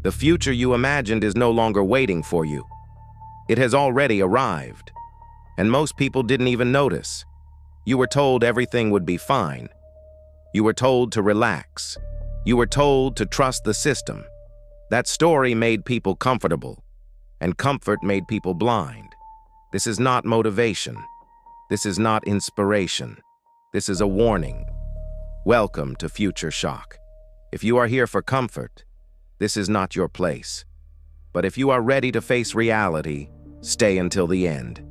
The future you imagined is no longer waiting for you. It has already arrived. And most people didn't even notice. You were told everything would be fine. You were told to relax. You were told to trust the system. That story made people comfortable, and comfort made people blind. This is not motivation. This is not inspiration. This is a warning. Welcome to future shock. If you are here for comfort, this is not your place. But if you are ready to face reality, stay until the end.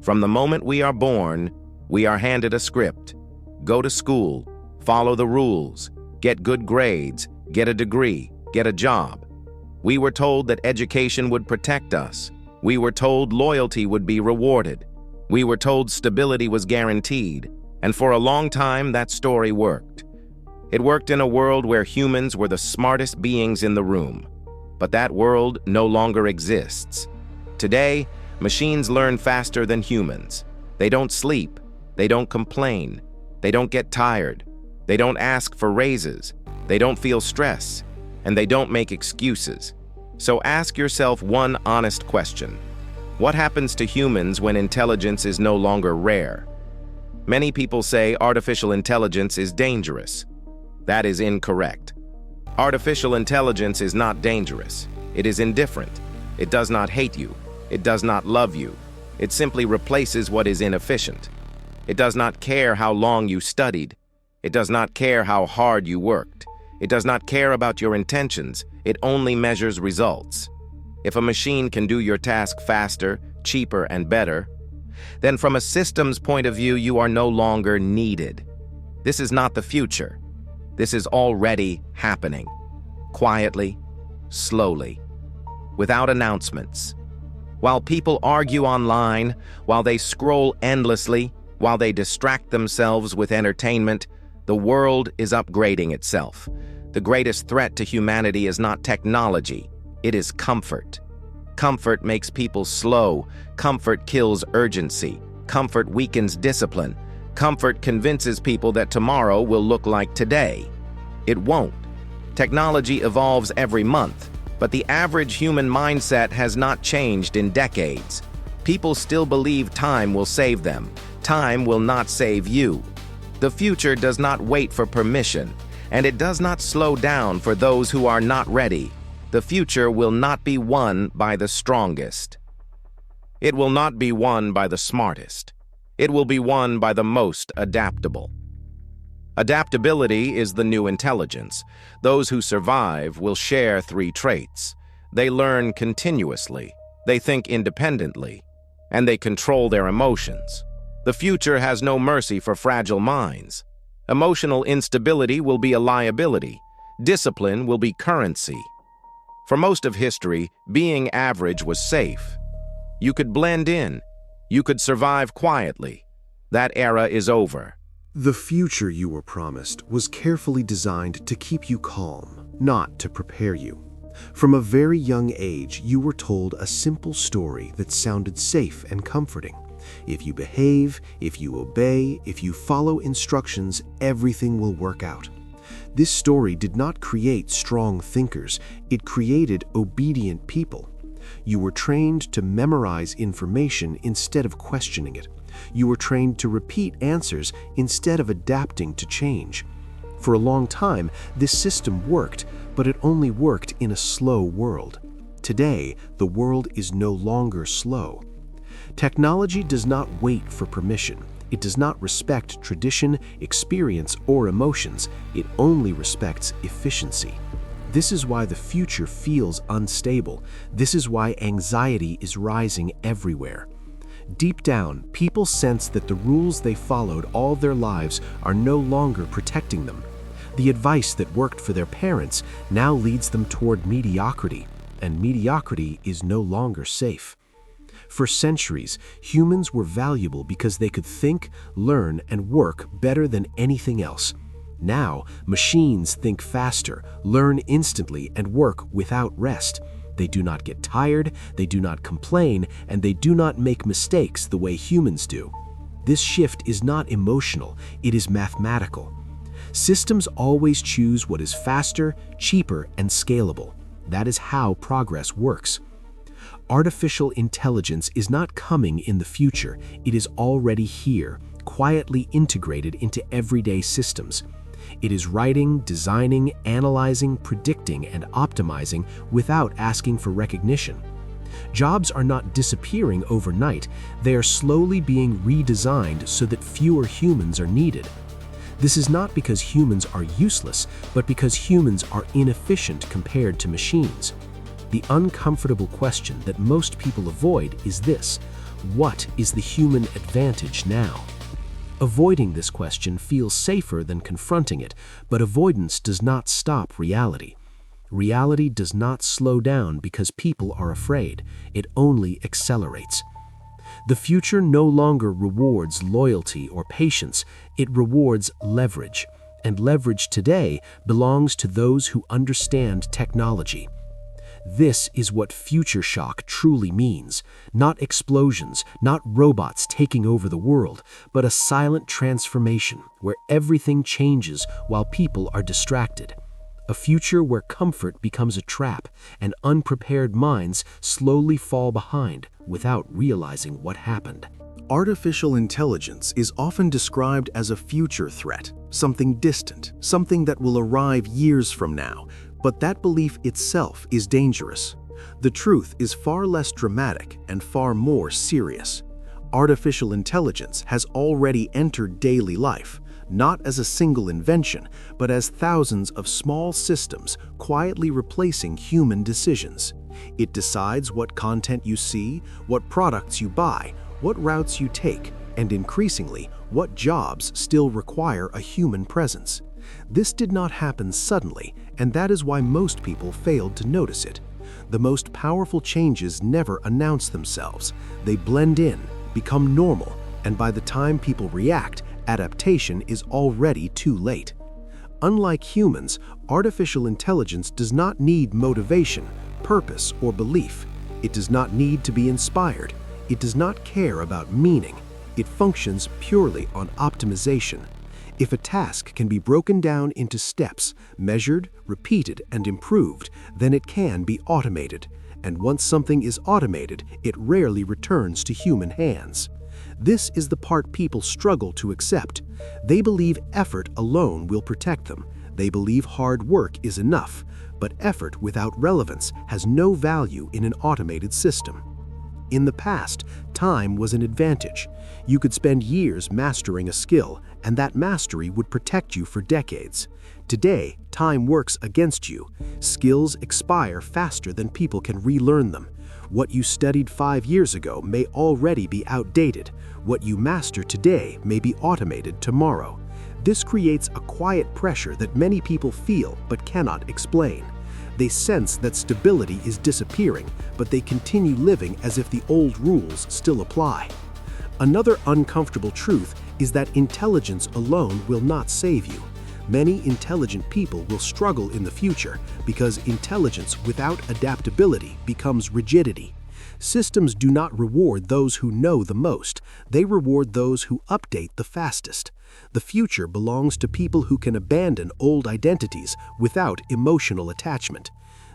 From the moment we are born, we are handed a script. Go to school, follow the rules, get good grades, get a degree, get a job. We were told that education would protect us. We were told loyalty would be rewarded. We were told stability was guaranteed. And for a long time, that story worked. It worked in a world where humans were the smartest beings in the room. But that world no longer exists. Today, machines learn faster than humans. They don't sleep. They don't complain. They don't get tired. They don't ask for raises. They don't feel stress. And they don't make excuses. So ask yourself one honest question. What happens to humans when intelligence is no longer rare? Many people say artificial intelligence is dangerous. That is incorrect. Artificial intelligence is not dangerous. It is indifferent. It does not hate you. It does not love you. It simply replaces what is inefficient. It does not care how long you studied. It does not care how hard you worked. It does not care about your intentions. It only measures results. If a machine can do your task faster, cheaper, and better, then from a systems point of view, you are no longer needed. This is not the future. This is already happening. Quietly, slowly, without announcements. While people argue online, while they scroll endlessly, while they distract themselves with entertainment, the world is upgrading itself. The greatest threat to humanity is not technology, it is comfort. Comfort makes people slow. Comfort kills urgency. Comfort weakens discipline. Comfort convinces people that tomorrow will look like today. It won't. Technology evolves every month, but the average human mindset has not changed in decades. People still believe time will save them. Time will not save you. The future does not wait for permission, and it does not slow down for those who are not ready. The future will not be won by the strongest. It will not be won by the smartest. It will be won by the most adaptable. Adaptability is the new intelligence. Those who survive will share 3 traits. They learn continuously, they think independently, and they control their emotions. The future has no mercy for fragile minds. Emotional instability will be a liability. Discipline will be currency. For most of history, being average was safe. You could blend in. You could survive quietly. That era is over. The future you were promised was carefully designed to keep you calm, not to prepare you. From a very young age, you were told a simple story that sounded safe and comforting. If you behave, if you obey, if you follow instructions, everything will work out. This story did not create strong thinkers, it created obedient people. You were trained to memorize information instead of questioning it. You were trained to repeat answers instead of adapting to change. For a long time, this system worked, but it only worked in a slow world. Today, the world is no longer slow. Technology does not wait for permission. It does not respect tradition, experience, or emotions. It only respects efficiency. This is why the future feels unstable. This is why anxiety is rising everywhere. Deep down, people sense that the rules they followed all their lives are no longer protecting them. The advice that worked for their parents now leads them toward mediocrity, and mediocrity is no longer safe. For centuries, humans were valuable because they could think, learn, and work better than anything else. Now, machines think faster, learn instantly, and work without rest. They do not get tired, they do not complain, and they do not make mistakes the way humans do. This shift is not emotional, it is mathematical. Systems always choose what is faster, cheaper, and scalable. That is how progress works. Artificial intelligence is not coming in the future, it is already here, quietly integrated into everyday systems. It is writing, designing, analyzing, predicting, and optimizing without asking for recognition. Jobs are not disappearing overnight, they are slowly being redesigned so that fewer humans are needed. This is not because humans are useless, but because humans are inefficient compared to machines. The uncomfortable question that most people avoid is this: what is the human advantage now? Avoiding this question feels safer than confronting it, but avoidance does not stop reality. Reality does not slow down because people are afraid, it only accelerates. The future no longer rewards loyalty or patience, it rewards leverage. And leverage today belongs to those who understand technology. This is what future shock truly means. Not explosions, not robots taking over the world, but a silent transformation where everything changes while people are distracted. A future where comfort becomes a trap and unprepared minds slowly fall behind without realizing what happened. Artificial intelligence is often described as a future threat, something distant, something that will arrive years from now, but that belief itself is dangerous. The truth is far less dramatic and far more serious. Artificial intelligence has already entered daily life, not as a single invention, but as thousands of small systems quietly replacing human decisions. It decides what content you see, what products you buy, what routes you take, and increasingly, what jobs still require a human presence. This did not happen suddenly, and that is why most people failed to notice it. The most powerful changes never announce themselves. They blend in, become normal, and by the time people react, adaptation is already too late. Unlike humans, artificial intelligence does not need motivation, purpose, or belief. It does not need to be inspired. It does not care about meaning. It functions purely on optimization. If a task can be broken down into steps, measured, repeated, and improved, then it can be automated. And once something is automated, it rarely returns to human hands. This is the part people struggle to accept. They believe effort alone will protect them. They believe hard work is enough, but effort without relevance has no value in an automated system. In the past, time was an advantage. You could spend years mastering a skill, and that mastery would protect you for decades. Today, time works against you. Skills expire faster than people can relearn them. What you studied 5 years ago may already be outdated. What you master today may be automated tomorrow. This creates a quiet pressure that many people feel but cannot explain. They sense that stability is disappearing, but they continue living as if the old rules still apply. Another uncomfortable truth is that intelligence alone will not save you. Many intelligent people will struggle in the future because intelligence without adaptability becomes rigidity. Systems do not reward those who know the most, they reward those who update the fastest. The future belongs to people who can abandon old identities without emotional attachment.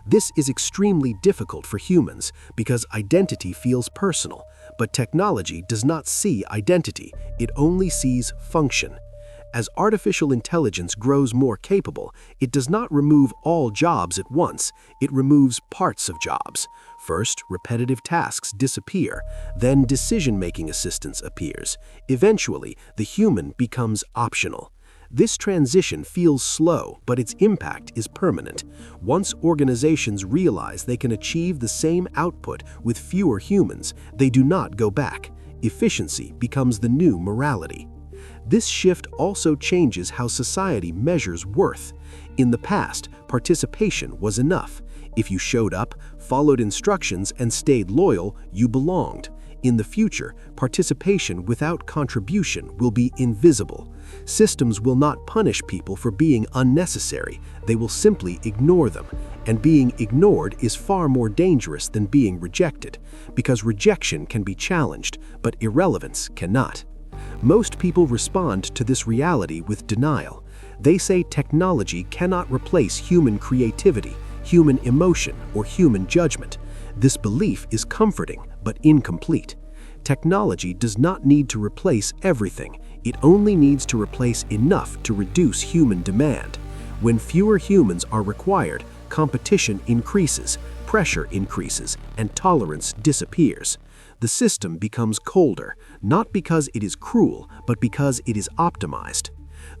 This is extremely difficult for humans because identity feels personal, but technology does not see identity, it only sees function. As artificial intelligence grows more capable, it does not remove all jobs at once, it removes parts of jobs. First, repetitive tasks disappear, then decision-making assistance appears. Eventually, the human becomes optional. This transition feels slow, but its impact is permanent. Once organizations realize they can achieve the same output with fewer humans, they do not go back. Efficiency becomes the new morality. This shift also changes how society measures worth. In the past, participation was enough. If you showed up, followed instructions, and stayed loyal, you belonged. In the future, participation without contribution will be invisible. Systems will not punish people for being unnecessary, they will simply ignore them. And being ignored is far more dangerous than being rejected, because rejection can be challenged, but irrelevance cannot. Most people respond to this reality with denial. They say technology cannot replace human creativity, human emotion, or human judgment. This belief is comforting, but incomplete. Technology does not need to replace everything. It only needs to replace enough to reduce human demand. When fewer humans are required, competition increases, pressure increases, and tolerance disappears. The system becomes colder, not because it is cruel, but because it is optimized.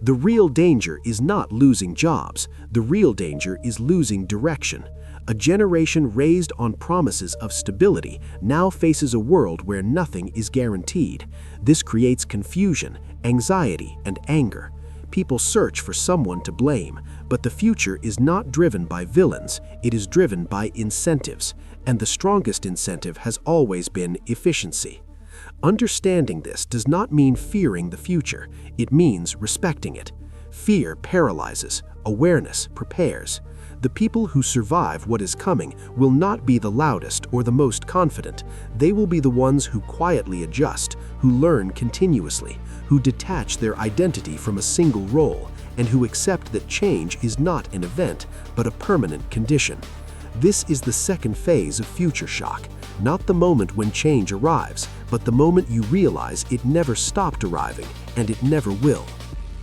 The real danger is not losing jobs. The real danger is losing direction. A generation raised on promises of stability now faces a world where nothing is guaranteed. This creates confusion, anxiety, and anger. People search for someone to blame, but the future is not driven by villains, it is driven by incentives, and the strongest incentive has always been efficiency. Understanding this does not mean fearing the future, it means respecting it. Fear paralyzes, awareness prepares. The people who survive what is coming will not be the loudest or the most confident. They will be the ones who quietly adjust, who learn continuously, who detach their identity from a single role, and who accept that change is not an event, but a permanent condition. This is the second phase of future shock, not the moment when change arrives, but the moment you realize it never stopped arriving, and it never will.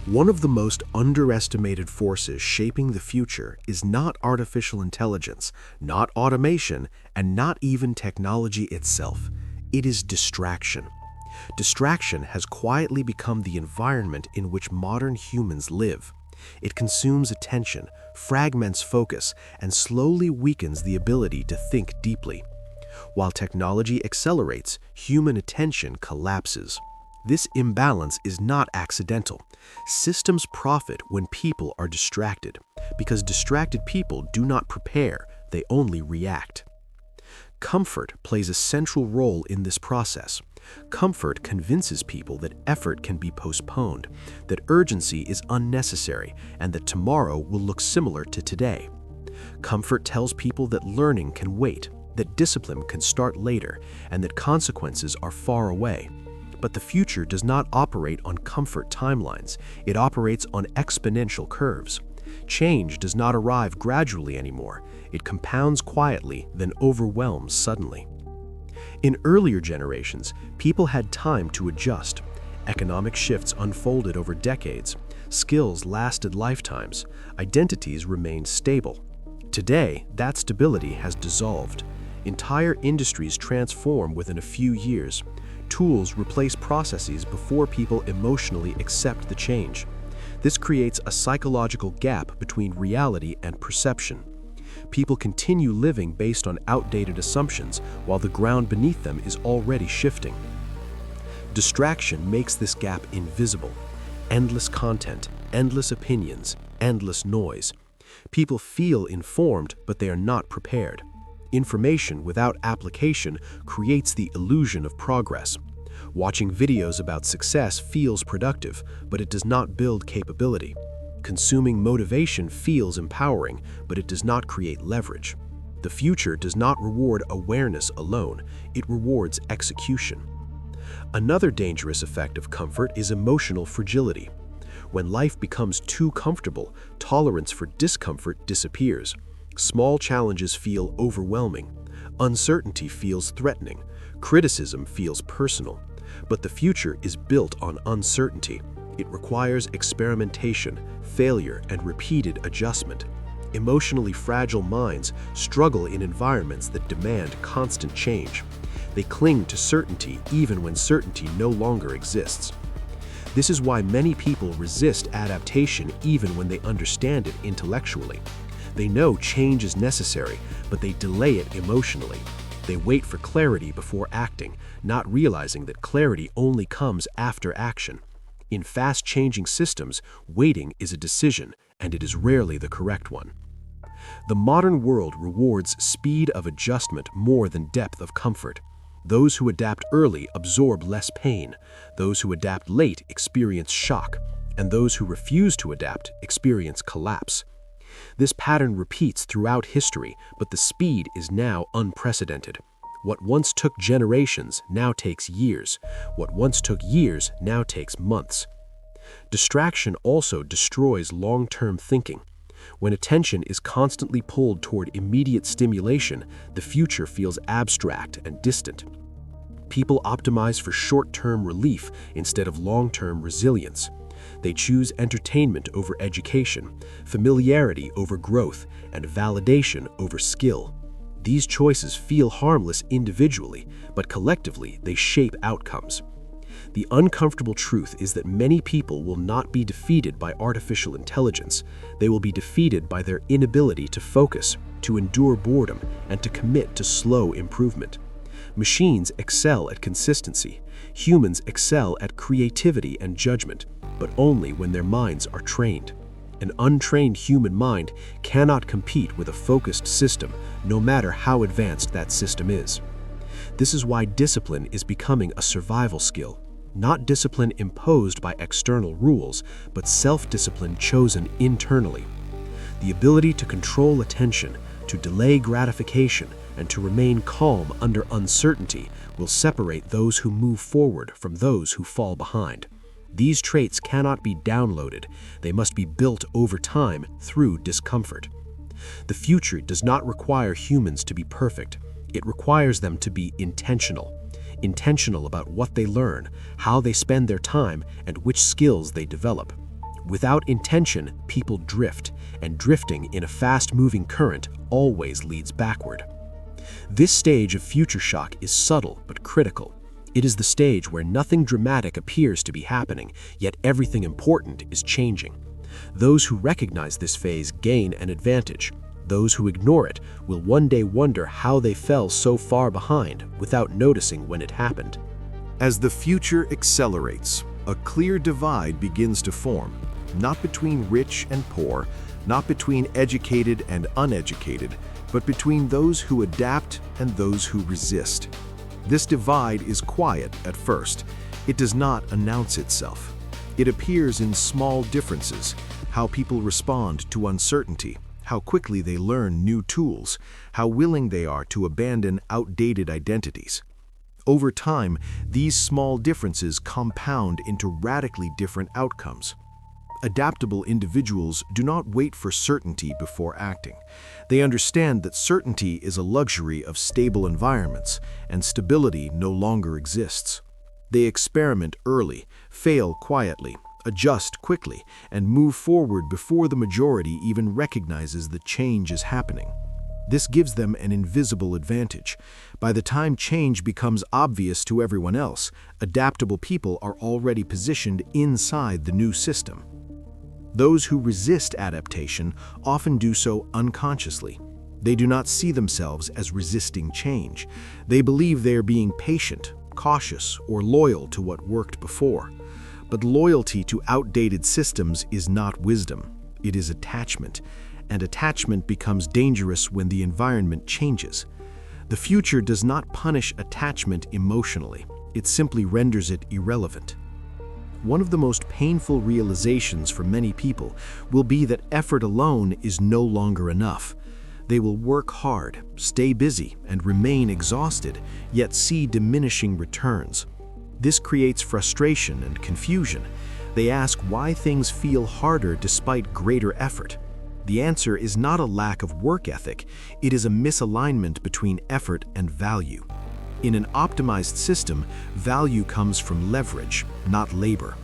One of the most underestimated forces shaping the future is not artificial intelligence, not automation, and not even technology itself. It is distraction. Distraction has quietly become the environment in which modern humans live. It consumes attention, fragments focus, and slowly weakens the ability to think deeply. While technology accelerates, human attention collapses. This imbalance is not accidental. Systems profit when people are distracted, because distracted people do not prepare, they only react. Comfort plays a central role in this process. Comfort convinces people that effort can be postponed, that urgency is unnecessary, and that tomorrow will look similar to today. Comfort tells people that learning can wait, that discipline can start later, and that consequences are far away. But the future does not operate on comfort timelines. It operates on exponential curves. Change does not arrive gradually anymore. It compounds quietly, then overwhelms suddenly. In earlier generations, people had time to adjust. Economic shifts unfolded over decades. Skills lasted lifetimes. Identities remained stable. Today, that stability has dissolved. Entire industries transform within a few years. Tools replace processes before people emotionally accept the change. This creates a psychological gap between reality and perception. People continue living based on outdated assumptions while the ground beneath them is already shifting. Distraction makes this gap invisible. Endless content, endless opinions, endless noise. People feel informed, but they are not prepared. Information without application creates the illusion of progress. Watching videos about success feels productive, but it does not build capability. Consuming motivation feels empowering, but it does not create leverage. The future does not reward awareness alone, it rewards execution. Another dangerous effect of comfort is emotional fragility. When life becomes too comfortable, tolerance for discomfort disappears. Small challenges feel overwhelming. Uncertainty feels threatening. Criticism feels personal. But the future is built on uncertainty. It requires experimentation, failure, and repeated adjustment. Emotionally fragile minds struggle in environments that demand constant change. They cling to certainty even when certainty no longer exists. This is why many people resist adaptation even when they understand it intellectually. They know change is necessary, but they delay it emotionally. They wait for clarity before acting, not realizing that clarity only comes after action. In fast-changing systems, waiting is a decision, and it is rarely the correct one. The modern world rewards speed of adjustment more than depth of comfort. Those who adapt early absorb less pain. Those who adapt late experience shock, and those who refuse to adapt experience collapse. This pattern repeats throughout history, but the speed is now unprecedented. What once took generations now takes years. What once took years now takes months. Distraction also destroys long-term thinking. When attention is constantly pulled toward immediate stimulation, the future feels abstract and distant. People optimize for short-term relief instead of long-term resilience. They choose entertainment over education, familiarity over growth, and validation over skill. These choices feel harmless individually, but collectively they shape outcomes. The uncomfortable truth is that many people will not be defeated by artificial intelligence. They will be defeated by their inability to focus, to endure boredom, and to commit to slow improvement. Machines excel at consistency. Humans excel at creativity and judgment, but only when their minds are trained. An untrained human mind cannot compete with a focused system, no matter how advanced that system is. This is why discipline is becoming a survival skill, not discipline imposed by external rules, but self-discipline chosen internally. The ability to control attention, to delay gratification, and to remain calm under uncertainty will separate those who move forward from those who fall behind. These traits cannot be downloaded. They must be built over time through discomfort. The future does not require humans to be perfect. It requires them to be intentional. Intentional about what they learn, how they spend their time, and which skills they develop. Without intention, people drift, and drifting in a fast-moving current always leads backward. This stage of future shock is subtle but critical. It is the stage where nothing dramatic appears to be happening, yet everything important is changing. Those who recognize this phase gain an advantage. Those who ignore it will one day wonder how they fell so far behind without noticing when it happened. As the future accelerates, a clear divide begins to form, not between rich and poor, not between educated and uneducated, but between those who adapt and those who resist. This divide is quiet at first. It does not announce itself. It appears in small differences, how people respond to uncertainty, how quickly they learn new tools, how willing they are to abandon outdated identities. Over time, these small differences compound into radically different outcomes. Adaptable individuals do not wait for certainty before acting. They understand that certainty is a luxury of stable environments, and stability no longer exists. They experiment early, fail quietly, adjust quickly, and move forward before the majority even recognizes the change is happening. This gives them an invisible advantage. By the time change becomes obvious to everyone else, adaptable people are already positioned inside the new system. Those who resist adaptation often do so unconsciously. They do not see themselves as resisting change. They believe they are being patient, cautious, or loyal to what worked before. But loyalty to outdated systems is not wisdom. It is attachment, and attachment becomes dangerous when the environment changes. The future does not punish attachment emotionally. It simply renders it irrelevant. One of the most painful realizations for many people will be that effort alone is no longer enough. They will work hard, stay busy, and remain exhausted, yet see diminishing returns. This creates frustration and confusion. They ask why things feel harder despite greater effort. The answer is not a lack of work ethic, it is a misalignment between effort and value. In an optimized system, value comes from leverage, not labor.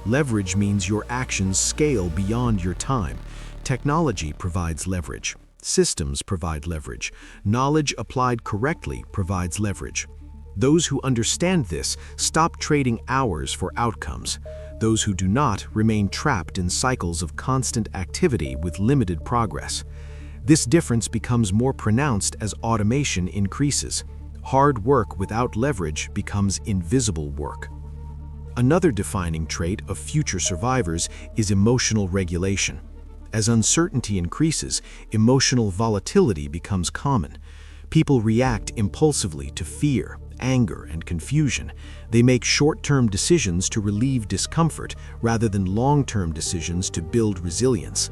Leverage means your actions scale beyond your time. Technology provides leverage. Systems provide leverage. Knowledge applied correctly provides leverage. Those who understand this stop trading hours for outcomes. Those who do not remain trapped in cycles of constant activity with limited progress. This difference becomes more pronounced as automation increases. Hard work without leverage becomes invisible work. Another defining trait of future survivors is emotional regulation. As uncertainty increases, emotional volatility becomes common. People react impulsively to fear, anger, and confusion. They make short-term decisions to relieve discomfort rather than long-term decisions to build resilience.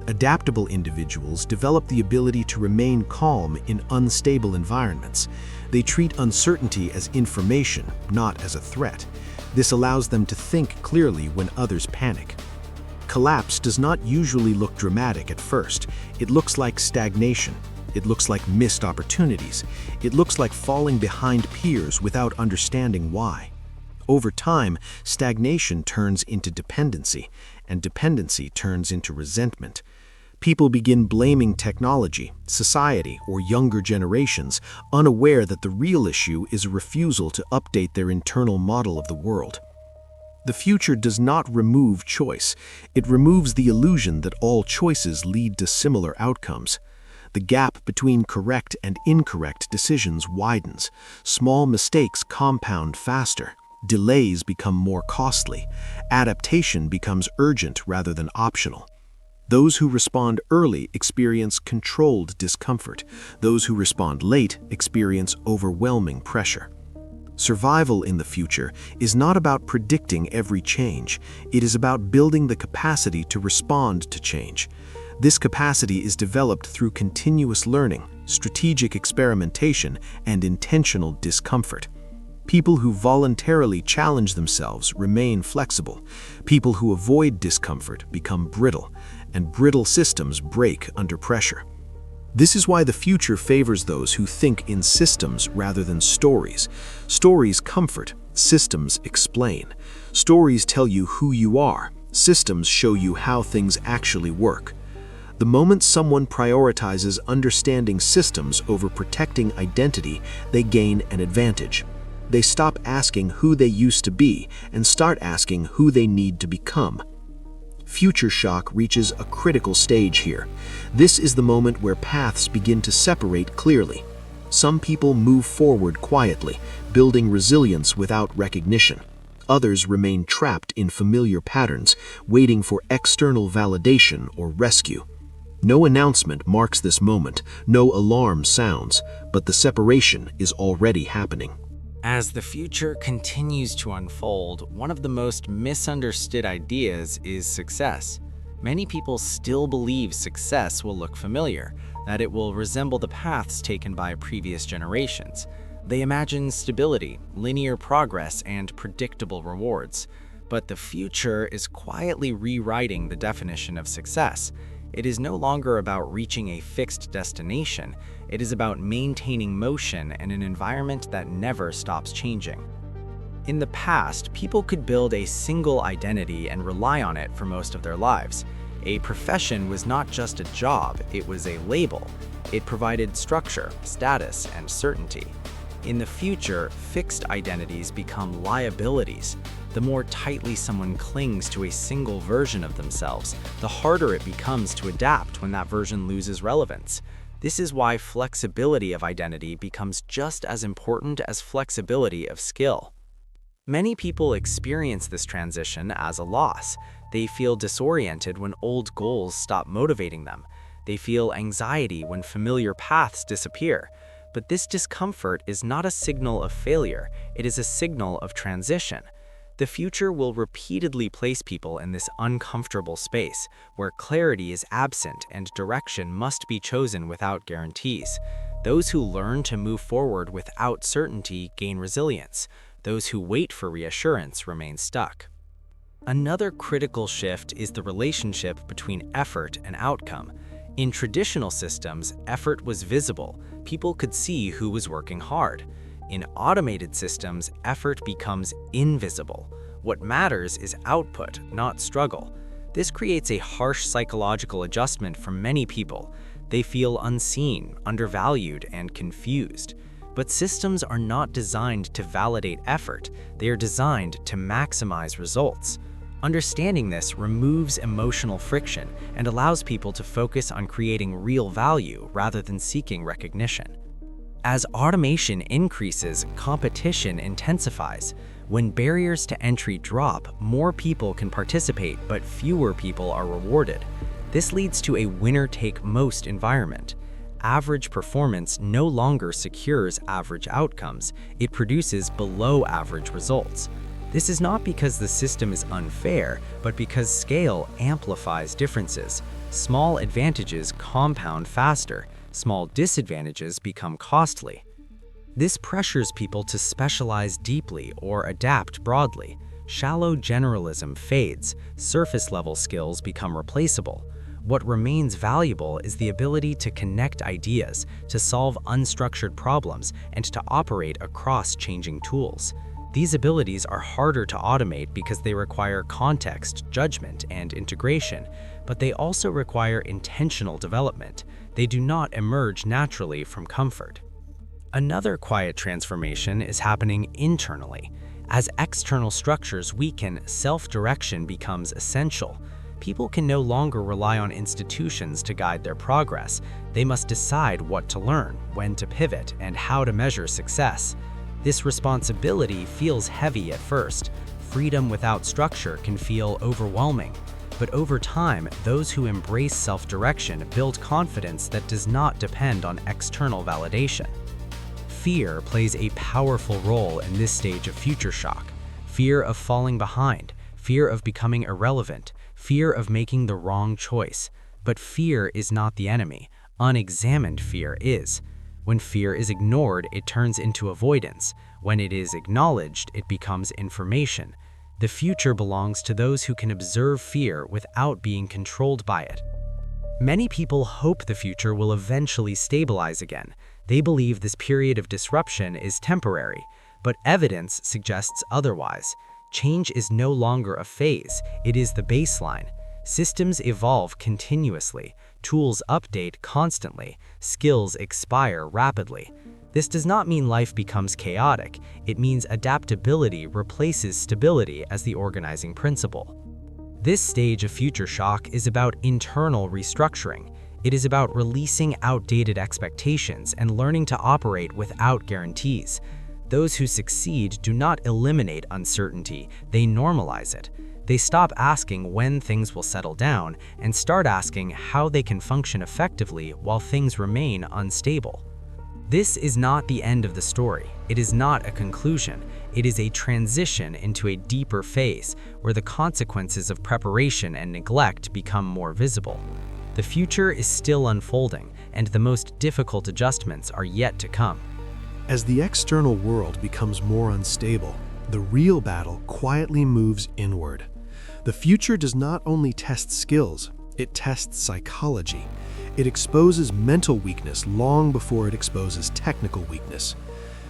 Adaptable individuals develop the ability to remain calm in unstable environments. They treat uncertainty as information, not as a threat. This allows them to think clearly when others panic. Collapse does not usually look dramatic at first. It looks like stagnation. It looks like missed opportunities. It looks like falling behind peers without understanding why. Over time, stagnation turns into dependency, and dependency turns into resentment. People begin blaming technology, society, or younger generations, unaware that the real issue is a refusal to update their internal model of the world. The future does not remove choice. It removes the illusion that all choices lead to similar outcomes. The gap between correct and incorrect decisions widens. Small mistakes compound faster. Delays become more costly. Adaptation becomes urgent rather than optional. Those who respond early experience controlled discomfort. Those who respond late experience overwhelming pressure. Survival in the future is not about predicting every change. It is about building the capacity to respond to change. This capacity is developed through continuous learning, strategic experimentation, and intentional discomfort. People who voluntarily challenge themselves remain flexible. People who avoid discomfort become brittle, and brittle systems break under pressure. This is why the future favors those who think in systems rather than stories. Stories comfort, systems explain. Stories tell you who you are, systems show you how things actually work. The moment someone prioritizes understanding systems over protecting identity, they gain an advantage. They stop asking who they used to be and start asking who they need to become. Future shock reaches a critical stage here. This is the moment where paths begin to separate clearly. Some people move forward quietly, building resilience without recognition. Others remain trapped in familiar patterns, waiting for external validation or rescue. No announcement marks this moment, no alarm sounds, but the separation is already happening. As the future continues to unfold, one of the most misunderstood ideas is success. Many people still believe success will look familiar, that it will resemble the paths taken by previous generations. They imagine stability, linear progress, and predictable rewards. But the future is quietly rewriting the definition of success. It is no longer about reaching a fixed destination. It is about maintaining motion in an environment that never stops changing. In the past, people could build a single identity and rely on it for most of their lives. A profession was not just a job, it was a label. It provided structure, status, and certainty. In the future, fixed identities become liabilities. The more tightly someone clings to a single version of themselves, the harder it becomes to adapt when that version loses relevance. This is why flexibility of identity becomes just as important as flexibility of skill. Many people experience this transition as a loss. They feel disoriented when old goals stop motivating them. They feel anxiety when familiar paths disappear. But this discomfort is not a signal of failure, it is a signal of transition. The future will repeatedly place people in this uncomfortable space, where clarity is absent and direction must be chosen without guarantees. Those who learn to move forward without certainty gain resilience. Those who wait for reassurance remain stuck. Another critical shift is the relationship between effort and outcome. In traditional systems, effort was visible. People could see who was working hard. In automated systems, effort becomes invisible. What matters is output, not struggle. This creates a harsh psychological adjustment for many people. They feel unseen, undervalued, and confused. But systems are not designed to validate effort. They are designed to maximize results. Understanding this removes emotional friction and allows people to focus on creating real value rather than seeking recognition. As automation increases, competition intensifies. When barriers to entry drop, more people can participate, but fewer people are rewarded. This leads to a winner-take-most environment. Average performance no longer secures average outcomes, it produces below-average results. This is not because the system is unfair, but because scale amplifies differences. Small advantages compound faster. Small disadvantages become costly. This pressures people to specialize deeply or adapt broadly. Shallow generalism fades, surface-level skills become replaceable. What remains valuable is the ability to connect ideas, to solve unstructured problems, and to operate across changing tools. These abilities are harder to automate because they require context, judgment, and integration, but they also require intentional development. They do not emerge naturally from comfort. Another quiet transformation is happening internally. As external structures weaken, self-direction becomes essential. People can no longer rely on institutions to guide their progress. They must decide what to learn, when to pivot, and how to measure success. This responsibility feels heavy at first. Freedom without structure can feel overwhelming. But over time, those who embrace self-direction build confidence that does not depend on external validation. Fear plays a powerful role in this stage of future shock. Fear of falling behind, fear of becoming irrelevant, fear of making the wrong choice. But fear is not the enemy. Unexamined fear is. When fear is ignored, it turns into avoidance. When it is acknowledged, it becomes information. The future belongs to those who can observe fear without being controlled by it. Many people hope the future will eventually stabilize again. They believe this period of disruption is temporary, but evidence suggests otherwise. Change is no longer a phase, it is the baseline. Systems evolve continuously, tools update constantly, skills expire rapidly. This does not mean life becomes chaotic, it means adaptability replaces stability as the organizing principle. This stage of future shock is about internal restructuring. It is about releasing outdated expectations and learning to operate without guarantees. Those who succeed do not eliminate uncertainty, they normalize it. They stop asking when things will settle down and start asking how they can function effectively while things remain unstable. This is not the end of the story. It is not a conclusion. It is a transition into a deeper phase where the consequences of preparation and neglect become more visible. The future is still unfolding, and the most difficult adjustments are yet to come. As the external world becomes more unstable, the real battle quietly moves inward. The future does not only test skills, it tests psychology. It exposes mental weakness long before it exposes technical weakness.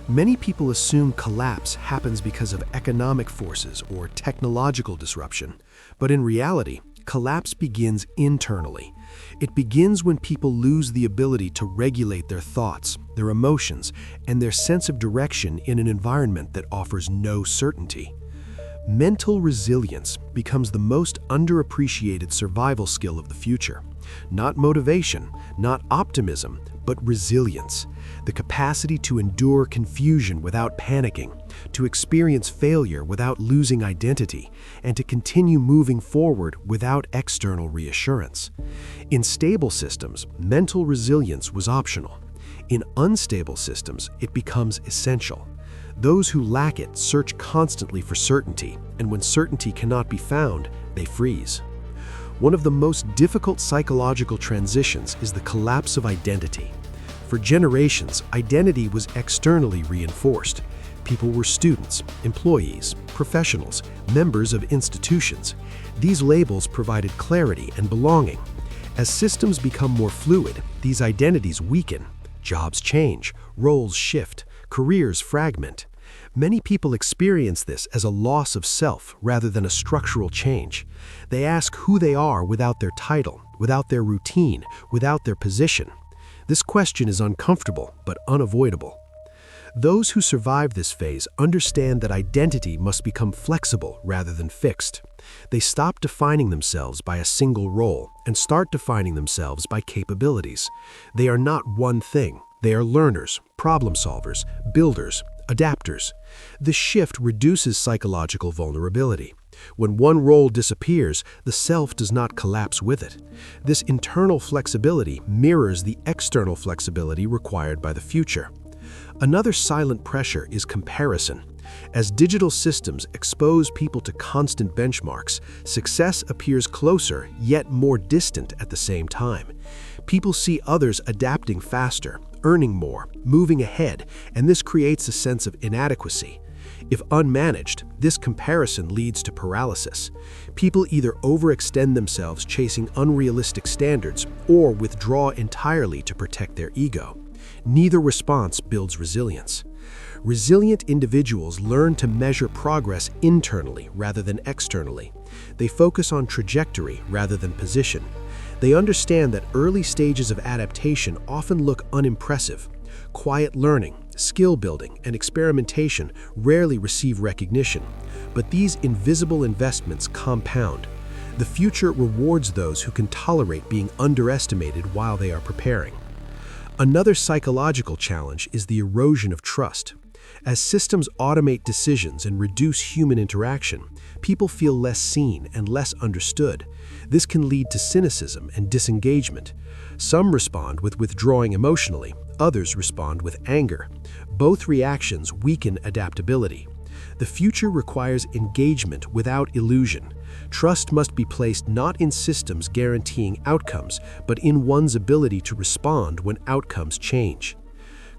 Many people assume collapse happens because of economic forces or technological disruption, but in reality, collapse begins internally. It begins when people lose the ability to regulate their thoughts, their emotions, and their sense of direction in an environment that offers no certainty. Mental resilience becomes the most underappreciated survival skill of the future. Not motivation, not optimism, but resilience. The capacity to endure confusion without panicking, to experience failure without losing identity, and to continue moving forward without external reassurance. In stable systems, mental resilience was optional. In unstable systems, it becomes essential. Those who lack it search constantly for certainty, and when certainty cannot be found, they freeze. One of the most difficult psychological transitions is the collapse of identity. For generations, identity was externally reinforced. People were students, employees, professionals, members of institutions. These labels provided clarity and belonging. As systems become more fluid, these identities weaken. Jobs change, roles shift, careers fragment. Many people experience this as a loss of self rather than a structural change. They ask who they are without their title, without their routine, without their position. This question is uncomfortable but unavoidable. Those who survive this phase understand that identity must become flexible rather than fixed. They stop defining themselves by a single role and start defining themselves by capabilities. They are not one thing. They are learners, problem solvers, builders, adapters. This shift reduces psychological vulnerability. When one role disappears, the self does not collapse with it. This internal flexibility mirrors the external flexibility required by the future. Another silent pressure is comparison. As digital systems expose people to constant benchmarks, success appears closer yet more distant at the same time. People see others adapting faster, earning more, moving ahead, and this creates a sense of inadequacy. If unmanaged, this comparison leads to paralysis. People either overextend themselves chasing unrealistic standards or withdraw entirely to protect their ego. Neither response builds resilience. Resilient individuals learn to measure progress internally rather than externally. They focus on trajectory rather than position. They understand that early stages of adaptation often look unimpressive. Quiet learning, skill building, and experimentation rarely receive recognition, but these invisible investments compound. The future rewards those who can tolerate being underestimated while they are preparing. Another psychological challenge is the erosion of trust. As systems automate decisions and reduce human interaction, people feel less seen and less understood. This can lead to cynicism and disengagement. Some respond with withdrawing emotionally, others respond with anger. Both reactions weaken adaptability. The future requires engagement without illusion. Trust must be placed not in systems guaranteeing outcomes, but in one's ability to respond when outcomes change.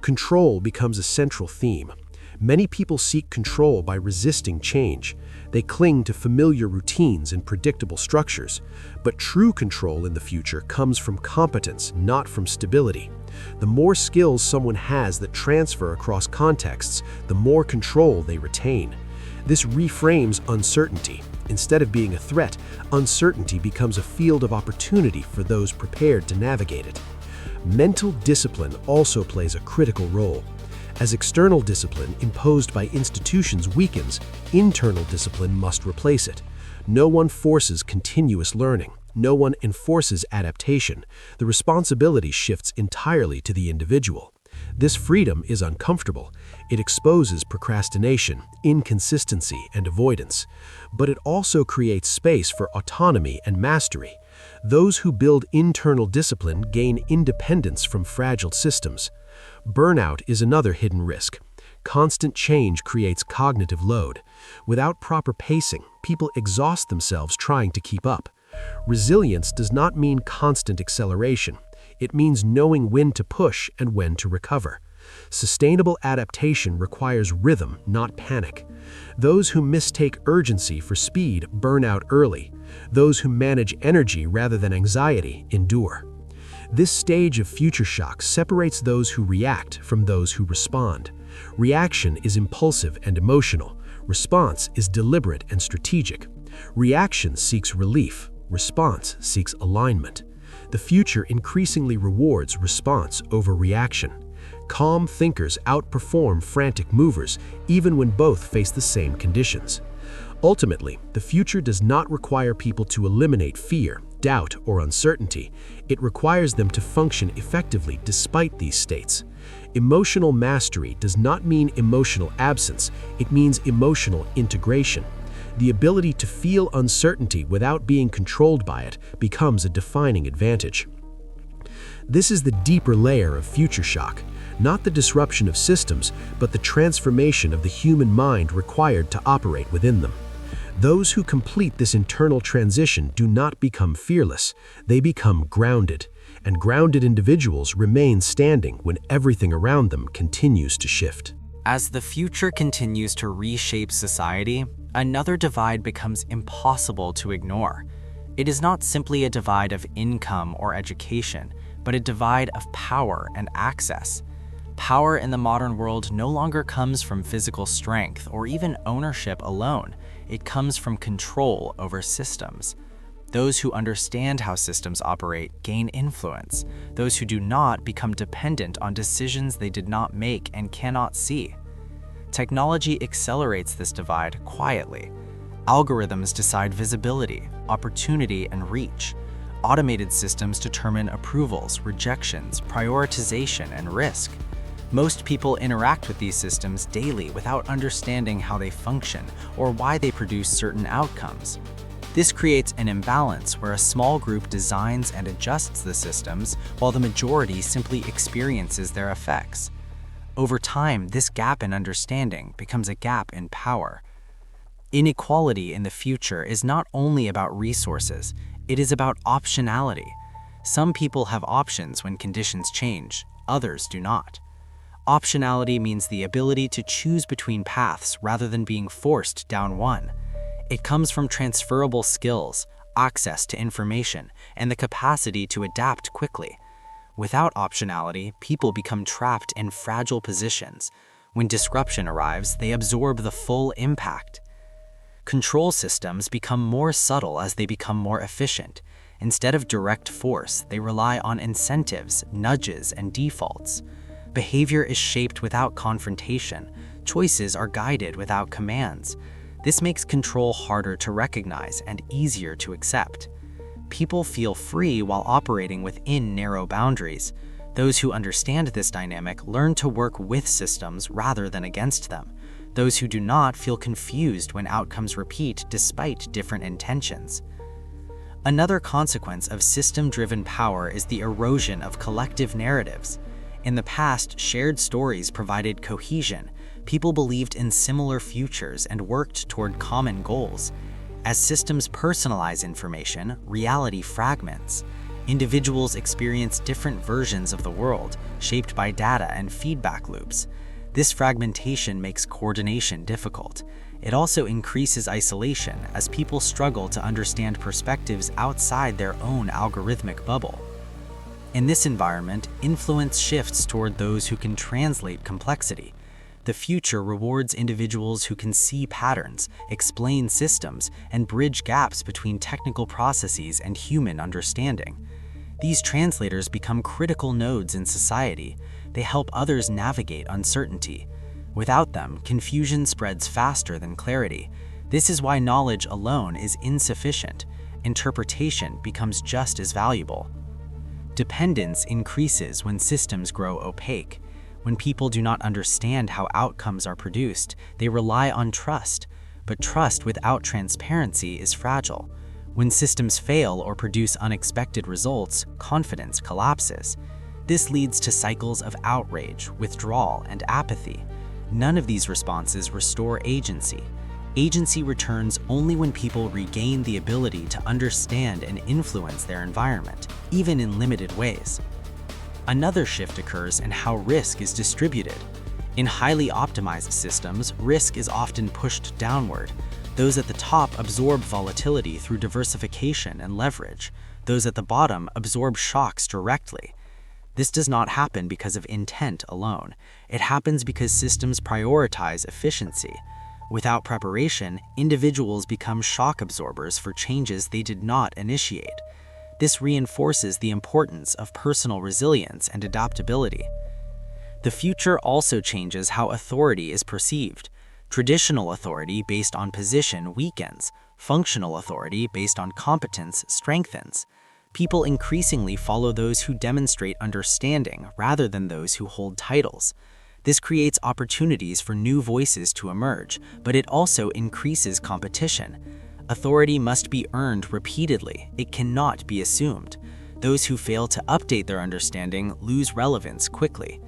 Control becomes a central theme. Many people seek control by resisting change. They cling to familiar routines and predictable structures. But true control in the future comes from competence, not from stability. The more skills someone has that transfer across contexts, the more control they retain. This reframes uncertainty. Instead of being a threat, uncertainty becomes a field of opportunity for those prepared to navigate it. Mental discipline also plays a critical role. As external discipline imposed by institutions weakens, internal discipline must replace it. No one forces continuous learning. No one enforces adaptation. The responsibility shifts entirely to the individual. This freedom is uncomfortable. It exposes procrastination, inconsistency, and avoidance. But it also creates space for autonomy and mastery. Those who build internal discipline gain independence from fragile systems. Burnout is another hidden risk. Constant change creates cognitive load. Without proper pacing, people exhaust themselves trying to keep up. Resilience does not mean constant acceleration. It means knowing when to push and when to recover. Sustainable adaptation requires rhythm, not panic. Those who mistake urgency for speed burn out early. Those who manage energy rather than anxiety endure. This stage of future shock separates those who react from those who respond. Reaction is impulsive and emotional. Response is deliberate and strategic. Reaction seeks relief. Response seeks alignment. The future increasingly rewards response over reaction. Calm thinkers outperform frantic movers, even when both face the same conditions. Ultimately, the future does not require people to eliminate fear, doubt, or uncertainty. It requires them to function effectively despite these states. Emotional mastery does not mean emotional absence, it means emotional integration. The ability to feel uncertainty without being controlled by it becomes a defining advantage. This is the deeper layer of future shock, not the disruption of systems, but the transformation of the human mind required to operate within them. Those who complete this internal transition do not become fearless, they become grounded, and grounded individuals remain standing when everything around them continues to shift. As the future continues to reshape society, another divide becomes impossible to ignore. It is not simply a divide of income or education, but a divide of power and access. Power in the modern world no longer comes from physical strength or even ownership alone. It comes from control over systems. Those who understand how systems operate gain influence. Those who do not become dependent on decisions they did not make and cannot see. Technology accelerates this divide quietly. Algorithms decide visibility, opportunity, and reach. Automated systems determine approvals, rejections, prioritization, and risk. Most people interact with these systems daily without understanding how they function or why they produce certain outcomes. This creates an imbalance where a small group designs and adjusts the systems while the majority simply experiences their effects. Over time, this gap in understanding becomes a gap in power. Inequality in the future is not only about resources, it is about optionality. Some people have options when conditions change, others do not. Optionality means the ability to choose between paths rather than being forced down one. It comes from transferable skills, access to information, and the capacity to adapt quickly. Without optionality, people become trapped in fragile positions. When disruption arrives, they absorb the full impact. Control systems become more subtle as they become more efficient. Instead of direct force, they rely on incentives, nudges, and defaults. Behavior is shaped without confrontation. Choices are guided without commands. This makes control harder to recognize and easier to accept. People feel free while operating within narrow boundaries. Those who understand this dynamic learn to work with systems rather than against them. Those who do not feel confused when outcomes repeat despite different intentions. Another consequence of system-driven power is the erosion of collective narratives. In the past, shared stories provided cohesion. People believed in similar futures and worked toward common goals. As systems personalize information, reality fragments. Individuals experience different versions of the world, shaped by data and feedback loops. This fragmentation makes coordination difficult. It also increases isolation as people struggle to understand perspectives outside their own algorithmic bubble. In this environment, influence shifts toward those who can translate complexity. The future rewards individuals who can see patterns, explain systems, and bridge gaps between technical processes and human understanding. These translators become critical nodes in society. They help others navigate uncertainty. Without them, confusion spreads faster than clarity. This is why knowledge alone is insufficient. Interpretation becomes just as valuable. Dependence increases when systems grow opaque. When people do not understand how outcomes are produced, they rely on trust. But trust without transparency is fragile. When systems fail or produce unexpected results, confidence collapses. This leads to cycles of outrage, withdrawal, and apathy. None of these responses restore agency. Agency returns only when people regain the ability to understand and influence their environment, even in limited ways. Another shift occurs in how risk is distributed. In highly optimized systems, risk is often pushed downward. Those at the top absorb volatility through diversification and leverage. Those at the bottom absorb shocks directly. This does not happen because of intent alone. It happens because systems prioritize efficiency. Without preparation, individuals become shock absorbers for changes they did not initiate. This reinforces the importance of personal resilience and adaptability. The future also changes how authority is perceived. Traditional authority based on position weakens. Functional authority based on competence strengthens. People increasingly follow those who demonstrate understanding rather than those who hold titles. This creates opportunities for new voices to emerge, but it also increases competition. Authority must be earned repeatedly. It cannot be assumed. Those who fail to update their understanding lose relevance quickly.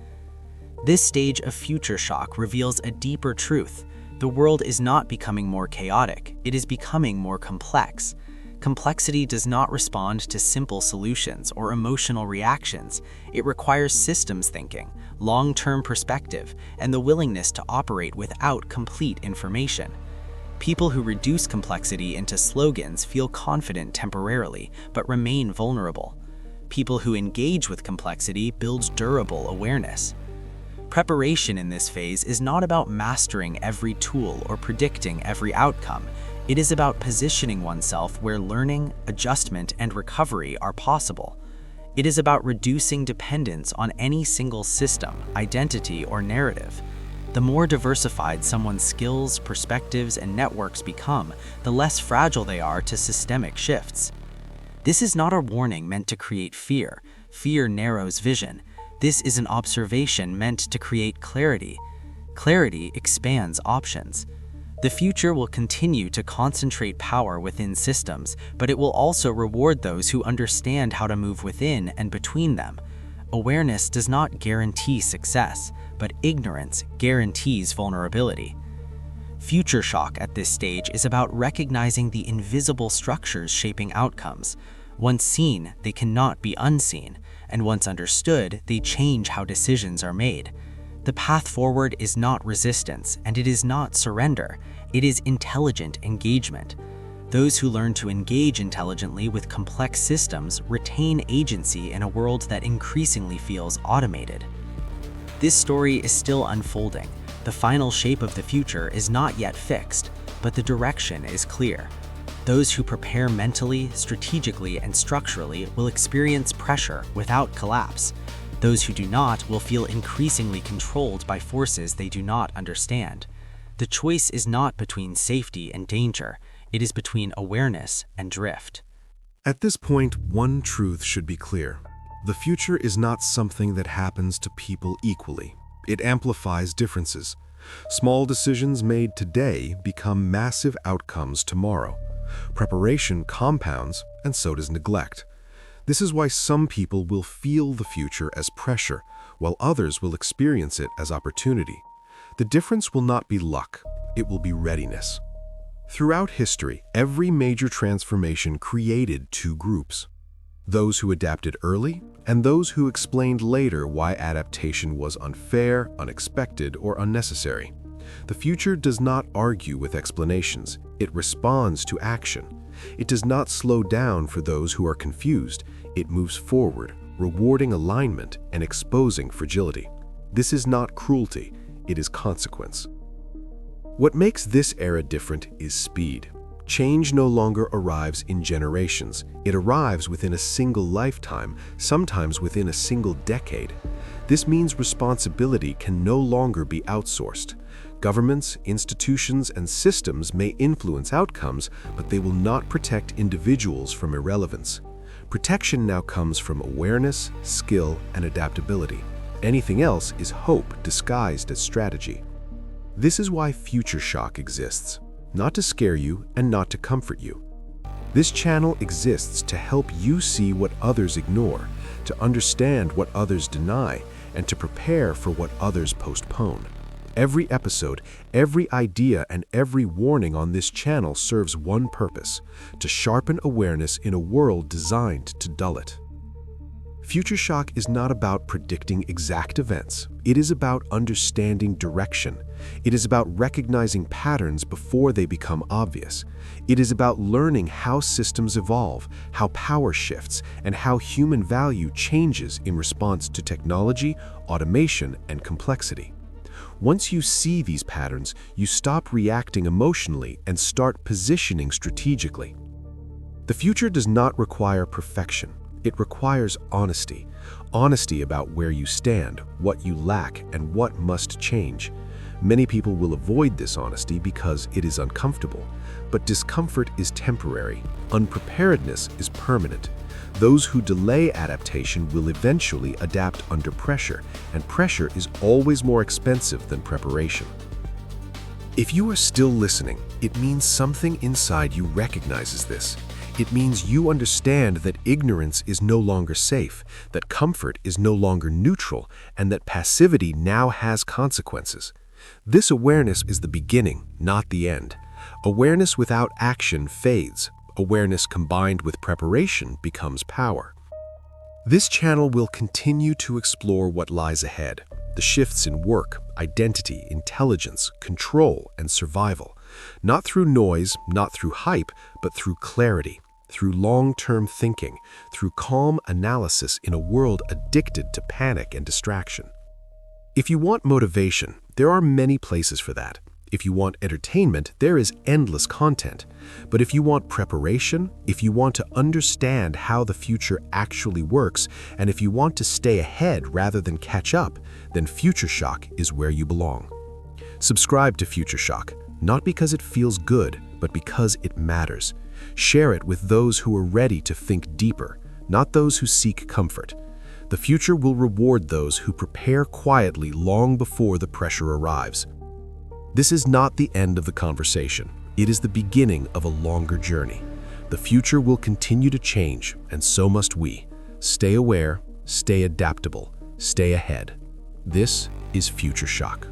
This stage of future shock reveals a deeper truth. The world is not becoming more chaotic, it is becoming more complex. Complexity does not respond to simple solutions or emotional reactions. It requires systems thinking, long-term perspective, and the willingness to operate without complete information. People who reduce complexity into slogans feel confident temporarily, but remain vulnerable. People who engage with complexity build durable awareness. Preparation in this phase is not about mastering every tool or predicting every outcome. It is about positioning oneself where learning, adjustment, and recovery are possible. It is about reducing dependence on any single system, identity, or narrative. The more diversified someone's skills, perspectives, and networks become, the less fragile they are to systemic shifts. This is not a warning meant to create fear. Fear narrows vision. This is an observation meant to create clarity. Clarity expands options. The future will continue to concentrate power within systems, but it will also reward those who understand how to move within and between them. Awareness does not guarantee success, but ignorance guarantees vulnerability. Future shock at this stage is about recognizing the invisible structures shaping outcomes. Once seen, they cannot be unseen, and once understood, they change how decisions are made. The path forward is not resistance, and it is not surrender. It is intelligent engagement. Those who learn to engage intelligently with complex systems retain agency in a world that increasingly feels automated. This story is still unfolding. The final shape of the future is not yet fixed, but the direction is clear. Those who prepare mentally, strategically, and structurally will experience pressure without collapse. Those who do not will feel increasingly controlled by forces they do not understand. The choice is not between safety and danger. It is between awareness and drift. At this point, one truth should be clear. The future is not something that happens to people equally. It amplifies differences. Small decisions made today become massive outcomes tomorrow. Preparation compounds, and so does neglect. This is why some people will feel the future as pressure, while others will experience it as opportunity. The difference will not be luck, it will be readiness. Throughout history, every major transformation created two groups: those who adapted early and those who explained later why adaptation was unfair, unexpected, or unnecessary. The future does not argue with explanations, it responds to action. It does not slow down for those who are confused, it moves forward, rewarding alignment and exposing fragility. This is not cruelty, it is consequence. What makes this era different is speed. Change no longer arrives in generations. It arrives within a single lifetime, sometimes within a single decade. This means responsibility can no longer be outsourced. Governments, institutions, and systems may influence outcomes, but they will not protect individuals from irrelevance. Protection now comes from awareness, skill, and adaptability. Anything else is hope disguised as strategy. This is why Future Shock exists, not to scare you and not to comfort you. This channel exists to help you see what others ignore, to understand what others deny, and to prepare for what others postpone. Every episode, every idea, and every warning on this channel serves one purpose: to sharpen awareness in a world designed to dull it. Future Shock is not about predicting exact events. It is about understanding direction. It is about recognizing patterns before they become obvious. It is about learning how systems evolve, how power shifts, and how human value changes in response to technology, automation, and complexity. Once you see these patterns, you stop reacting emotionally and start positioning strategically. The future does not require perfection. It requires honesty. Honesty about where you stand, what you lack, and what must change. Many people will avoid this honesty because it is uncomfortable. But discomfort is temporary. Unpreparedness is permanent. Those who delay adaptation will eventually adapt under pressure, and pressure is always more expensive than preparation. If you are still listening, it means something inside you recognizes this. It means you understand that ignorance is no longer safe, that comfort is no longer neutral, and that passivity now has consequences. This awareness is the beginning, not the end. Awareness without action fades. Awareness combined with preparation becomes power. This channel will continue to explore what lies ahead: the shifts in work, identity, intelligence, control, and survival. Not through noise, not through hype, but through clarity, through long-term thinking, through calm analysis in a world addicted to panic and distraction. If you want motivation, there are many places for that. If you want entertainment, there is endless content. But if you want preparation, if you want to understand how the future actually works, and if you want to stay ahead rather than catch up, then Future Shock is where you belong. Subscribe to Future Shock, not because it feels good, but because it matters. Share it with those who are ready to think deeper, not those who seek comfort. The future will reward those who prepare quietly long before the pressure arrives. This is not the end of the conversation. It is the beginning of a longer journey. The future will continue to change, and so must we. Stay aware, stay adaptable, stay ahead. This is Future Shock.